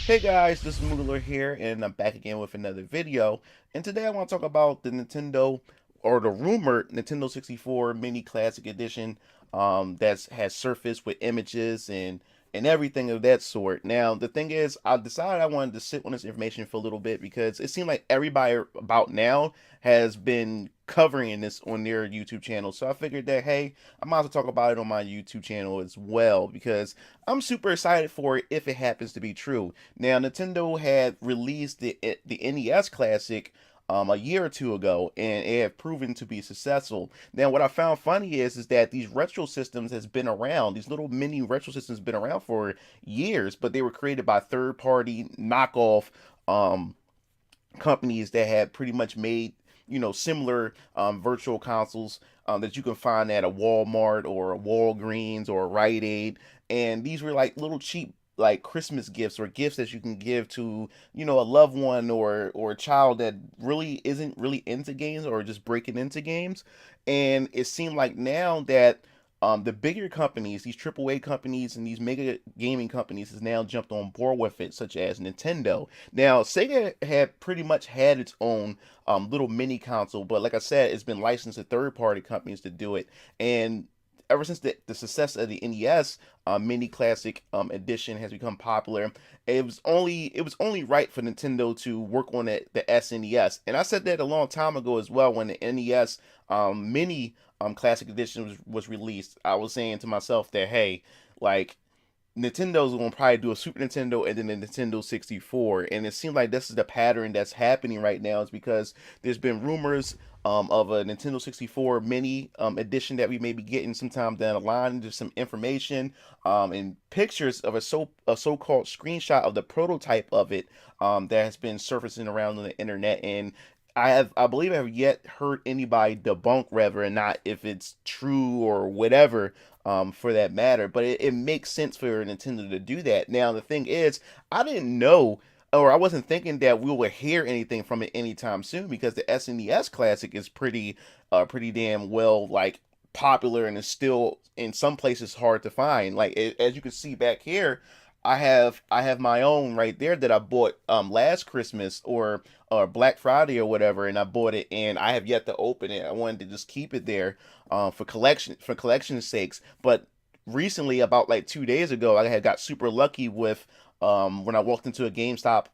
Hey guys, this is MugenLord here, and I'm back again with another video. And today I want to talk about the Nintendo, or the rumored Nintendo 64 Mini Classic Edition, that has surfaced with images and everything of that sort. Now, the thing is, I decided I wanted to sit on this information for a little bit because it seemed like everybody about now has been covering this on their YouTube channel. So I figured that, hey, I might as well talk about it on my YouTube channel as well because I'm super excited for it if it happens to be true. Now, Nintendo had released the NES Classic a year or two ago, and it had proven to be successful. Now, what I found funny is that these retro systems has been around. These little mini retro systems been around for years, but they were created by third-party knockoff um, companies that had pretty much made similar virtual consoles that you can find at a Walmart or a Walgreens or a Rite Aid, and these were like little cheap like Christmas gifts or gifts that you can give to a loved one or a child that really isn't really into games or just breaking into games. And it seemed like now that the bigger companies, these AAA companies and these mega gaming companies, has now jumped on board with it, such as Nintendo. Now, Sega had pretty much had its own little mini console, but like I said, it's been licensed to third-party companies to do it. And ever since the success of the NES Mini Classic edition has become popular, it was only right for Nintendo to work on the SNES. And I said that a long time ago as well when the NES Mini Classic Edition was released. I was saying to myself that, hey, like, Nintendo's gonna probably do a Super Nintendo and then a Nintendo 64, and it seems like this is the pattern that's happening right now. Is because there's been rumors of a Nintendo 64 Mini edition that we may be getting sometime down the line. There's some information and pictures of a so-called screenshot of the prototype of it that has been surfacing around on the internet, and I believe I have yet heard anybody debunk whether or not if it's true or whatever, for that matter. But it makes sense for Nintendo to do that. Now the thing is, I didn't know, or I wasn't thinking that we would hear anything from it anytime soon because the SNES Classic is pretty damn well like popular and is still in some places hard to find. Like as you can see back here, I have my own right there that I bought last Christmas or Black Friday or whatever, and I bought it and I have yet to open it. I wanted to just keep it there for collection's sakes. But recently, about like 2 days ago, I had got super lucky with when I walked into a GameStop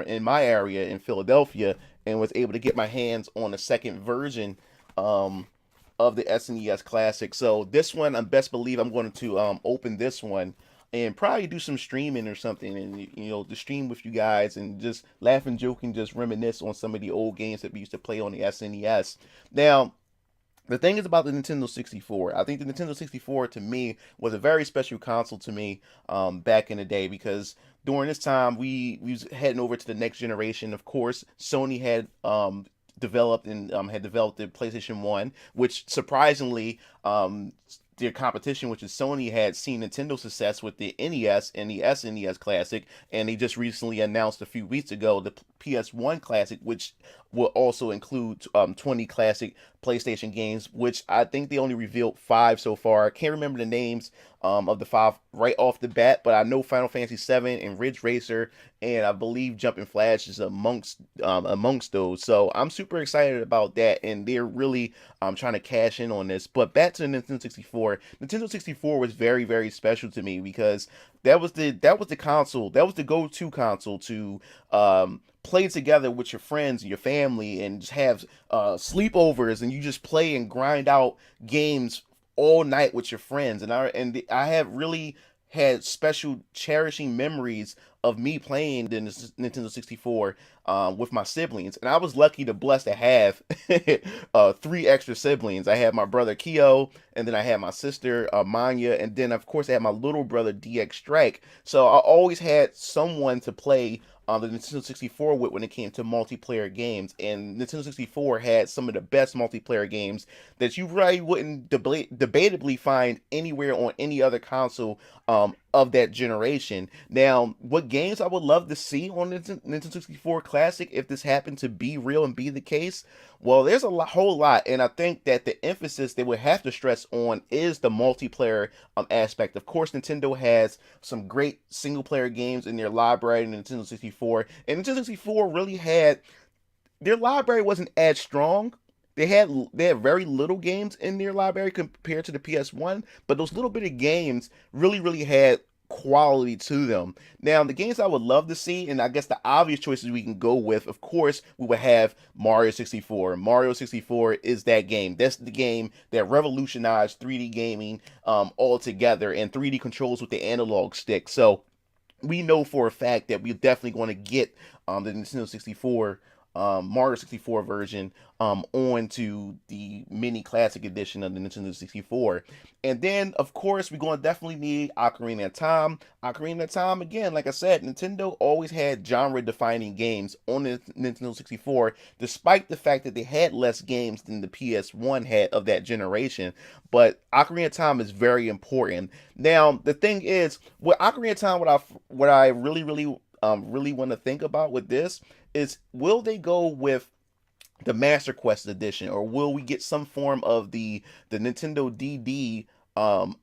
in my area in Philadelphia and was able to get my hands on a second version um of the SNES Classic. So this one, I best believe I'm going to open this one and probably do some streaming or something, and to stream with you guys and just laugh and joke and just reminisce on some of the old games that we used to play on the SNES. Now, the thing is about the Nintendo 64. I think the Nintendo 64 to me was a very special console to me back in the day because during this time we was heading over to the next generation. Of course, Sony had developed the PlayStation 1, which surprisingly their competition, which is Sony, had seen Nintendo's success with the NES and the SNES Classic, and they just recently announced a few weeks ago the PS1 Classic, which will also include 20 classic PlayStation games, which I think they only revealed 5 so far. I can't remember the names of the 5 right off the bat, but I know Final Fantasy 7 and Ridge Racer, and I believe Jumping Flash is amongst those. So I'm super excited about that, and they're really trying to cash in on this. But back to the Nintendo 64. Nintendo 64 was very, very special to me because that was the console, that was the go-to console to play together with your friends and your family and just have sleepovers, and you just play and grind out games all night with your friends. And I have really had special cherishing memories of me playing the Nintendo 64 with my siblings. And I was lucky to blessed to have 3 extra siblings. I had my brother Keo, and then I had my sister Manya, and then of course I had my little brother DX Strike. So I always had someone to play the Nintendo 64 with when it came to multiplayer games, and Nintendo 64 had some of the best multiplayer games that you really wouldn't debatably find anywhere on any other console of that generation. Now, what games I would love to see on Nintendo 64 Classic if this happened to be real and be the case. Well, there's whole lot, and I think that the emphasis they would have to stress on is the multiplayer aspect. Of course, Nintendo has some great single player games in their library in Nintendo 64, and Nintendo 64 really had their library wasn't as strong. They had very little games in their library compared to the PS1, but those little bit of games really had quality to them. Now, the games I would love to see, and I guess the obvious choices we can go with, of course, we would have Mario 64. Mario 64 is that game. That's the game that revolutionized 3D gaming altogether, and 3D controls with the analog stick. So we know for a fact that we're definitely going to get the Nintendo 64 Mario 64 version onto the mini classic edition of the Nintendo 64. And then, of course, we're going to definitely need Ocarina of Time. Ocarina of Time, again, like I said, Nintendo always had genre-defining games on the Nintendo 64, despite the fact that they had less games than the PS1 had of that generation. But Ocarina of Time is very important. Now, the thing is, with Ocarina of Time, what I really want to think about with this is, will they go with the Master Quest edition, or will we get some form of the Nintendo DD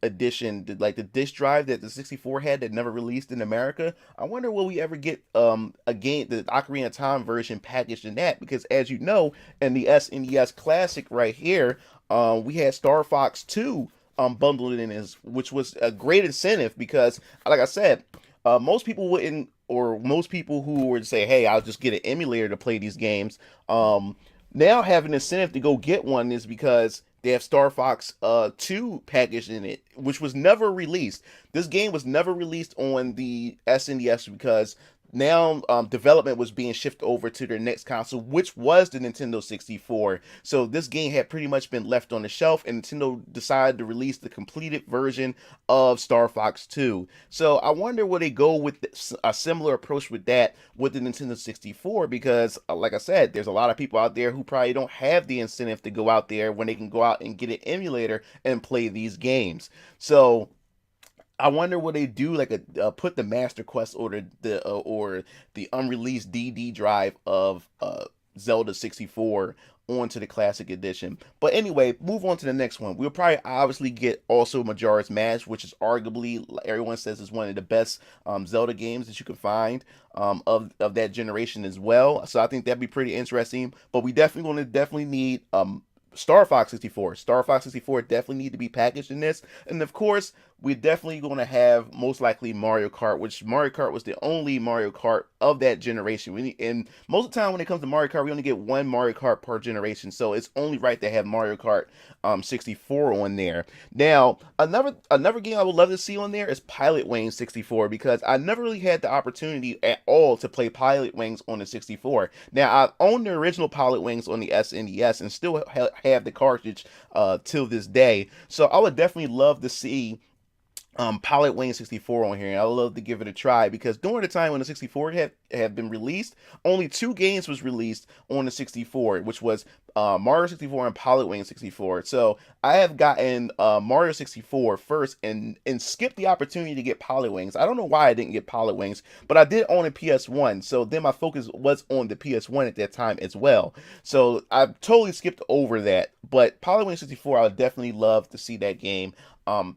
edition, like the disc drive that the 64 had that never released in America? I wonder, will we ever get a game, the Ocarina of Time version, packaged in that? Because as you know, in the SNES Classic right here, we had StarFox 2 bundled in as, which was a great incentive because, like I said, most people wouldn't, or most people who would say, hey, I'll just get an emulator to play these games, now have an incentive to go get one is because they have StarFox 2 packaged in it, which was never released. This game was never released on the SNES because now development was being shifted over to their next console, which was the Nintendo 64. So this game had pretty much been left on the shelf, and Nintendo decided to release the completed version of StarFox 2. So I wonder, will they go with a similar approach with that with the Nintendo 64? Because like I said, there's a lot of people out there who probably don't have the incentive to go out there when they can go out and get an emulator and play these games. So I wonder, will they do like a put the Master Quest or the unreleased DD drive of Zelda 64 onto the Classic Edition. But anyway, move on to the next one. We'll probably obviously get also Majora's Mask, which is arguably, everyone says, is one of the best Zelda games that you can find of that generation as well. So I think that'd be pretty interesting. But we definitely need Star Fox 64. Star Fox 64 definitely need to be packaged in this. And of course, we're definitely going to have most likely Mario Kart, which Mario Kart was the only Mario Kart of that generation. And most of the time when it comes to Mario Kart, we only get one Mario Kart per generation. So it's only right to have Mario Kart 64 on there. Now, another game I would love to see on there is Pilotwings 64, because I never really had the opportunity at all to play Pilotwings on the 64. Now, I own the original Pilotwings on the SNES and still have the cartridge till this day. So I would definitely love to see Pilotwings 64 on here, and I would love to give it a try, because during the time when the 64 had been released, only two games was released on the 64, which was Mario 64 and Pilotwings 64. So I have gotten Mario 64 first and skipped the opportunity to get Pilotwings. I don't know why I didn't get Pilotwings, but I did own a PS1, so then my focus was on the PS1 at that time as well. So I totally skipped over that. But Pilotwings 64, I would definitely love to see that game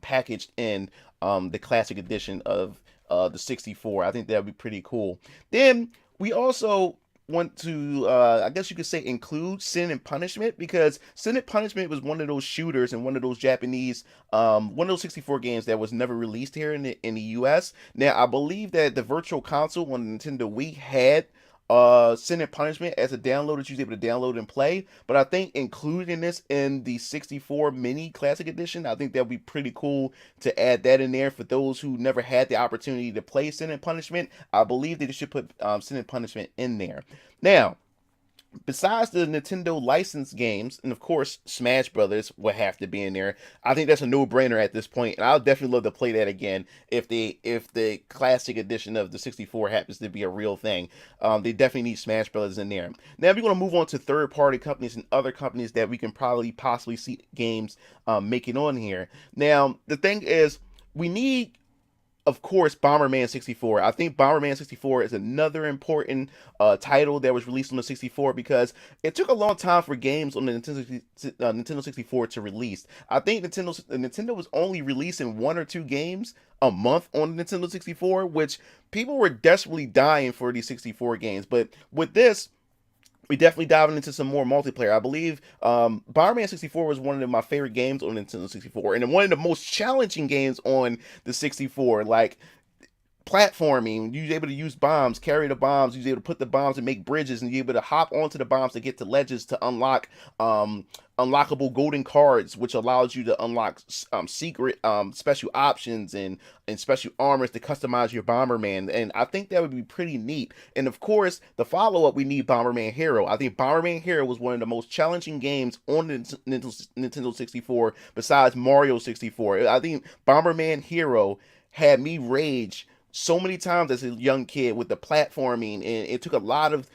packaged in the classic edition of the 64. I think that would be pretty cool. Then we also want to, I guess you could say, include Sin and Punishment, because Sin and Punishment was one of those shooters and one of those Japanese, one of those 64 games that was never released here in the US. Now, I believe that the Virtual Console on Nintendo Wii had Sin and Punishment as a download that you was able to download and play. But I think including this in the 64 mini classic edition, I think that would be pretty cool to add that in there for those who never had the opportunity to play Sin and Punishment. I believe that they should put Sin and Punishment in there. Now, besides the Nintendo licensed games, and of course Smash Brothers will have to be in there. I think that's a no-brainer at this point, and I'll definitely love to play that again if the classic edition of the 64 happens to be a real thing. They definitely need Smash Brothers in there. Now we're going to move on to third-party companies and other companies that we can possibly see games making on here. Now the thing is, we need of course, Bomberman 64. I think Bomberman 64 is another important title that was released on the 64 because it took a long time for games on the Nintendo 64 to release. I think Nintendo was only releasing one or two games a month on the Nintendo 64, which people were desperately dying for these 64 games. But with this, we definitely diving into some more multiplayer. I believe Bomberman 64 was one of my favorite games on Nintendo 64, and one of the most challenging games on the 64. Like, platforming, you was able to use bombs, carry the bombs, you was able to put the bombs and make bridges, and you able to hop onto the bombs to get to ledges to unlock unlockable golden cards, which allows you to unlock secret special options and special armors to customize your Bomberman. And I think that would be pretty neat. And of course, the follow-up, we need Bomberman Hero. I think Bomberman Hero was one of the most challenging games on the Nintendo 64 besides Mario 64. I think Bomberman Hero had me rage so many times as a young kid with the platforming, and it took a lot of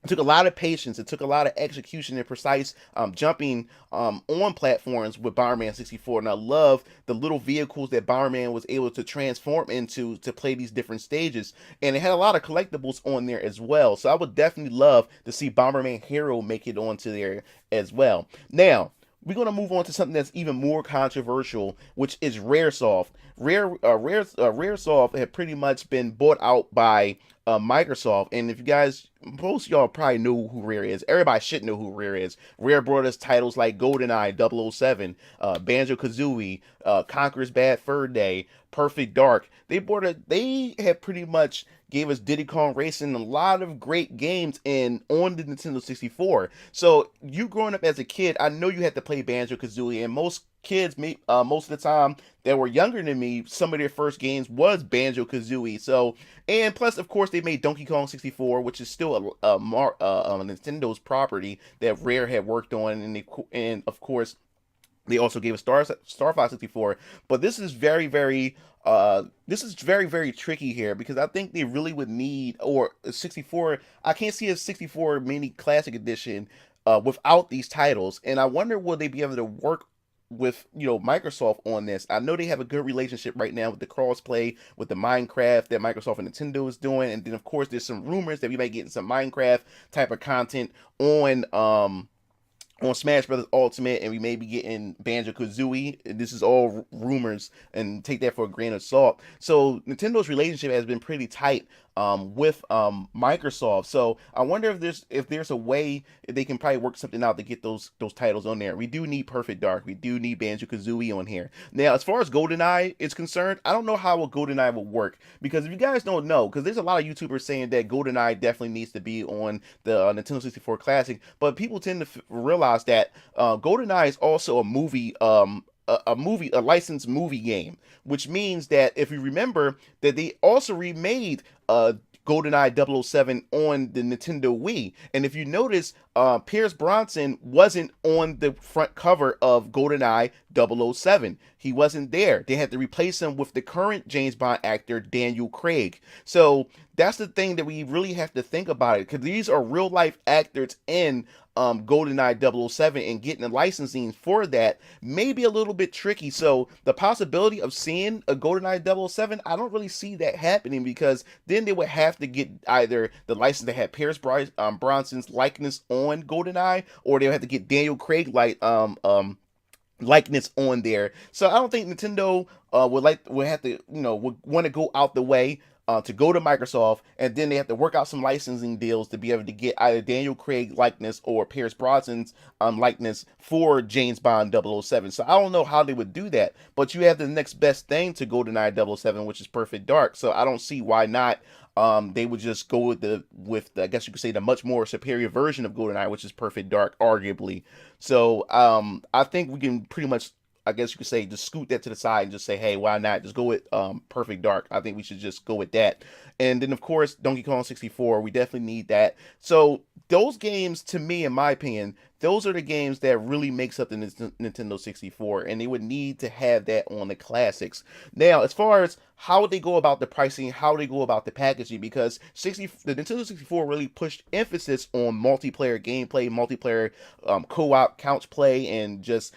it took a lot of patience. It took a lot of execution and precise jumping on platforms with Bomberman 64. And I love the little vehicles that Bomberman was able to transform into to play these different stages. And it had a lot of collectibles on there as well. So I would definitely love to see Bomberman Hero make it onto there as well. Now, we're going to move on to something that's even more controversial, which is Raresoft. Raresoft had pretty much been bought out by Microsoft, and if you guys, most of y'all probably know who Rare is. Everybody should know who Rare is. Rare brought us titles like GoldenEye 007, Banjo-Kazooie, Conker's Bad Fur Day, Perfect Dark. They had pretty much gave us Diddy Kong Racing, a lot of great games on the Nintendo 64. So you growing up as a kid, I know you had to play Banjo-Kazooie, and most kids, most of the time that were younger than me, some of their first games was Banjo-Kazooie. So, and plus, of course, they made Donkey Kong 64, which is still a Nintendo's property that Rare had worked on, and of course, they also gave us StarFox 64. But this is very, very tricky here because I think they really would need, or a 64, I can't see a 64 mini classic edition without these titles. And I wonder, will they be able to work with Microsoft on this? I know they have a good relationship right now with the crossplay with the Minecraft that Microsoft and Nintendo is doing, and then of course there's some rumors that we might get some Minecraft type of content on Smash Brothers Ultimate, and we may be getting Banjo-Kazooie. This is all rumors, and take that for a grain of salt. So Nintendo's relationship has been pretty tight with Microsoft. So I wonder if there's a way if they can probably work something out to get those titles on there. We do need Perfect Dark. We do need Banjo-Kazooie on here. Now, as far as GoldenEye is concerned, I don't know how a GoldenEye will work, because if you guys don't know, because there's a lot of YouTubers saying that GoldenEye definitely needs to be on the Nintendo 64 Classic, but people tend to realize that GoldenEye is also a movie. A licensed movie game, which means that if you remember that they also remade GoldenEye 007 on the Nintendo Wii. And if you notice, Pierce Bronson wasn't on the front cover of GoldenEye 007. He wasn't there. They had to replace him with the current James Bond actor, Daniel Craig. So that's the thing that we really have to think about it, because these are real life actors in GoldenEye 007, and getting the licensing for that may be a little bit tricky. So the possibility of seeing a GoldenEye 007, I don't really see that happening, because then they would have to get either the license that had Pierce Bronson's likeness on GoldenEye, or they would have to get Daniel Craig likeness on there. So I don't think Nintendo would have to would want to go out the way to go to Microsoft, and then they have to work out some licensing deals to be able to get either Daniel Craig likeness or Pierce Brosnan's likeness for James Bond 007. So I don't know how they would do that, but you have the next best thing to GoldenEye 007, which is Perfect Dark. So I don't see why not. They would just go with the I guess you could say the much more superior version of GoldenEye, which is Perfect Dark, arguably. So I think we can pretty much, I guess you could say, just scoot that to the side and just say, hey, why not just go with Perfect Dark? I think we should just go with that. And then of course Donkey Kong 64, we definitely need that. So those games, to me, in my opinion, those are the games that really makes up the Nintendo 64, and they would need to have that on the classics. Now, as far as how they go about the pricing, how they go about the packaging, because the Nintendo 64 really pushed emphasis on multiplayer gameplay, multiplayer co-op couch play, and just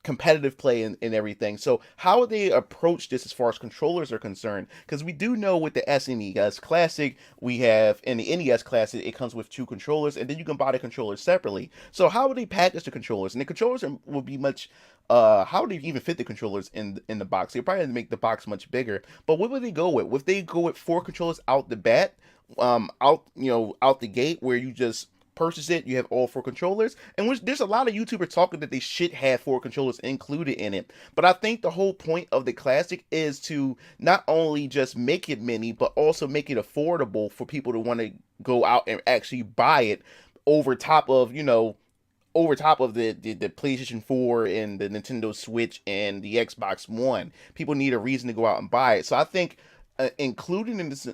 competitive play and everything. So how would they approach this as far as controllers are concerned? Because we do know with the SNES Classic, we have in the NES Classic, it comes with two controllers, and then you can buy the controllers separately. So how would they package the controllers? And the controllers will be much. How would they even fit the controllers in the box? They probably make the box much bigger. But what would they go with? Would they go with four controllers out the bat, out the gate, where you just purchase it, you have all four controllers, and which there's a lot of YouTubers talking that they should have four controllers included in it. But I think the whole point of the Classic is to not only just make it mini, but also make it affordable for people to want to go out and actually buy it over top of the PlayStation 4 and the Nintendo Switch and the Xbox One. People need a reason to go out and buy it. So I think including in this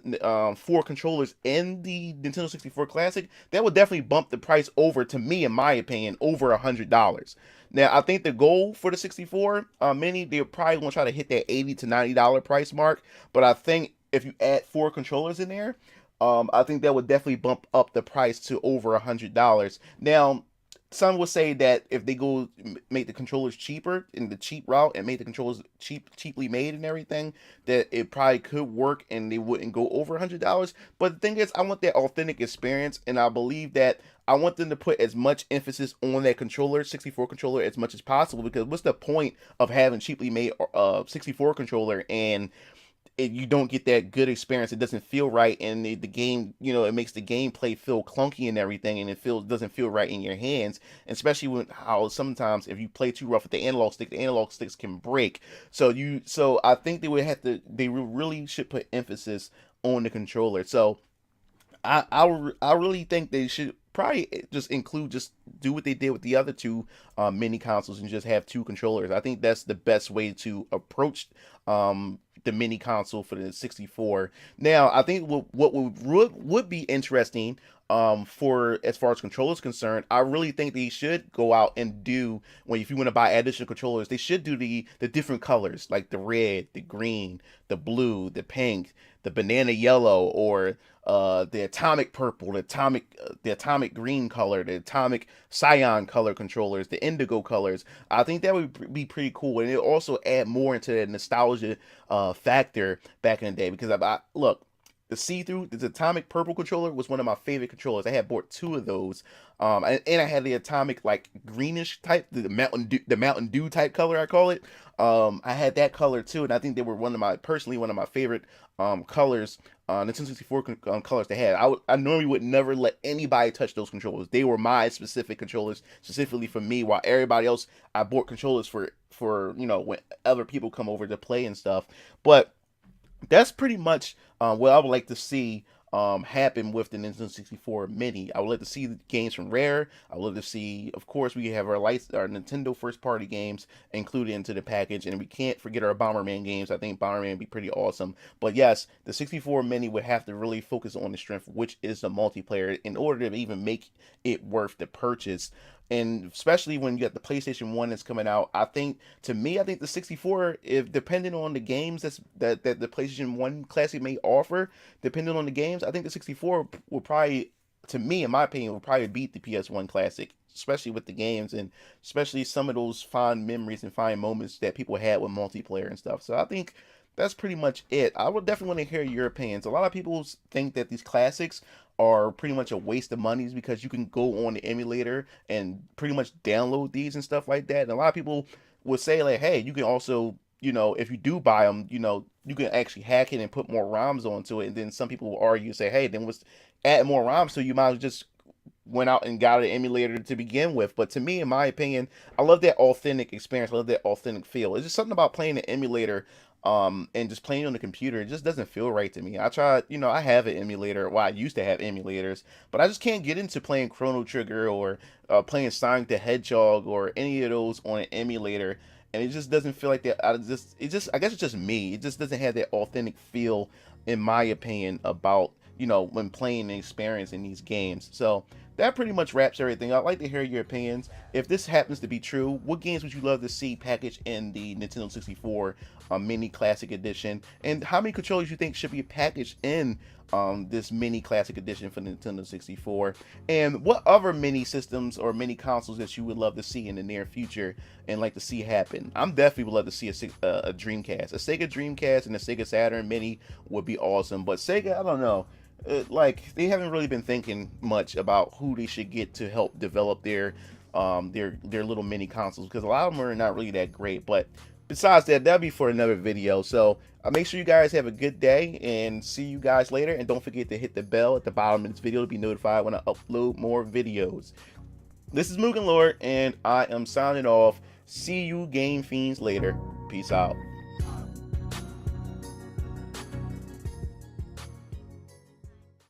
four controllers in the Nintendo 64 Classic, that would definitely bump the price over, to me, in my opinion, over $100. Now, I think the goal for the 64 Mini, they're probably going to try to hit that $80 to $90 price mark. But I think if you add four controllers in there, I think that would definitely bump up the price to over $100. Now, some would say that if they go make the controllers cheaper in the cheap route and make the controllers cheaply made and everything, that it probably could work and they wouldn't go over $100. But the thing is, I want that authentic experience, and I believe that I want them to put as much emphasis on that controller, 64 controller, as much as possible. Because what's the point of having cheaply made 64 controller and you don't get that good experience? It doesn't feel right, and the game, it makes the gameplay feel clunky and everything, and doesn't feel right in your hands. And especially when how sometimes if you play too rough with the analog sticks can break. So I think they really should put emphasis on the controller. So I really think they should probably just do what they did with the other two mini consoles and just have two controllers. I think that's the best way to approach the mini console for the 64. Now, I think what would be interesting for as far as controllers concerned, I really think they should go out and do, if you want to buy additional controllers, they should do the different colors, like the red, the green, the blue, the pink, the banana yellow, or the atomic purple, the atomic green color, the atomic cyan color controllers, the indigo colors. I think that would be pretty cool, and it also add more into that nostalgia factor back in the day. Because look, the atomic purple controller was one of my favorite controllers. I had bought two of those, and I had the atomic like greenish type, the Mountain Dew type color, I call it. I had that color too, and I think they were one of my favorite colors, Nintendo 64 colors they had. I normally would never let anybody touch those controllers. They were my specific controllers, specifically for me. While everybody else, I bought controllers for when other people come over to play and stuff. But that's pretty much what I would like to see happen with the Nintendo 64 Mini. I would like to see the games from Rare. I would love to see, of course, we have our Nintendo first party games included into the package, and we can't forget our Bomberman games. I think Bomberman would be pretty awesome. But yes, the 64 Mini would have to really focus on the strength, which is the multiplayer, in order to even make it worth the purchase. And especially when you got the PlayStation 1 that's coming out, I think the 64, if depending on the games that the PlayStation 1 Classic may offer, depending on the games, I think the 64 will probably, to me, in my opinion, will probably beat the PS1 Classic, especially with the games and especially some of those fond memories and fine moments that people had with multiplayer and stuff. So I think that's pretty much it. I would definitely want to hear your opinions. A lot of people think that these classics are pretty much a waste of money because you can go on the emulator and pretty much download these and stuff like that. And a lot of people would say like, hey, you can also, if you do buy them, you can actually hack it and put more ROMs onto it. And then some people will argue, say, hey, then let's add more ROMs, so you might as well just went out and got an emulator to begin with. But to me, in my opinion, I love that authentic experience. I love that authentic feel. It's just something about playing an emulator and just playing on the computer. It just doesn't feel right to me. I tried, I have an emulator. Well, I used to have emulators, but I just can't get into playing Chrono Trigger or playing Sonic the Hedgehog or any of those on an emulator. And it just doesn't feel like that. I guess it's just me. It just doesn't have that authentic feel, in my opinion, about when playing and experiencing these games. So that pretty much wraps everything up. I'd like to hear your opinions. If this happens to be true, what games would you love to see packaged in the Nintendo 64 Mini Classic Edition? And how many controllers you think should be packaged in this Mini Classic Edition for Nintendo 64? And what other mini systems or mini consoles that you would love to see in the near future and like to see happen? I'm definitely would love to see a Dreamcast. A Sega Dreamcast and a Sega Saturn Mini would be awesome. But Sega, I don't know. Like they haven't really been thinking much about who they should get to help develop their little mini consoles, because a lot of them are not really that great. But besides that, that'll be for another video. So make sure you guys have a good day and see you guys later. And don't forget to hit the bell at the bottom of this video to be notified when I upload more videos. This is MugenLord, and I am signing off. See you game fiends later. Peace out.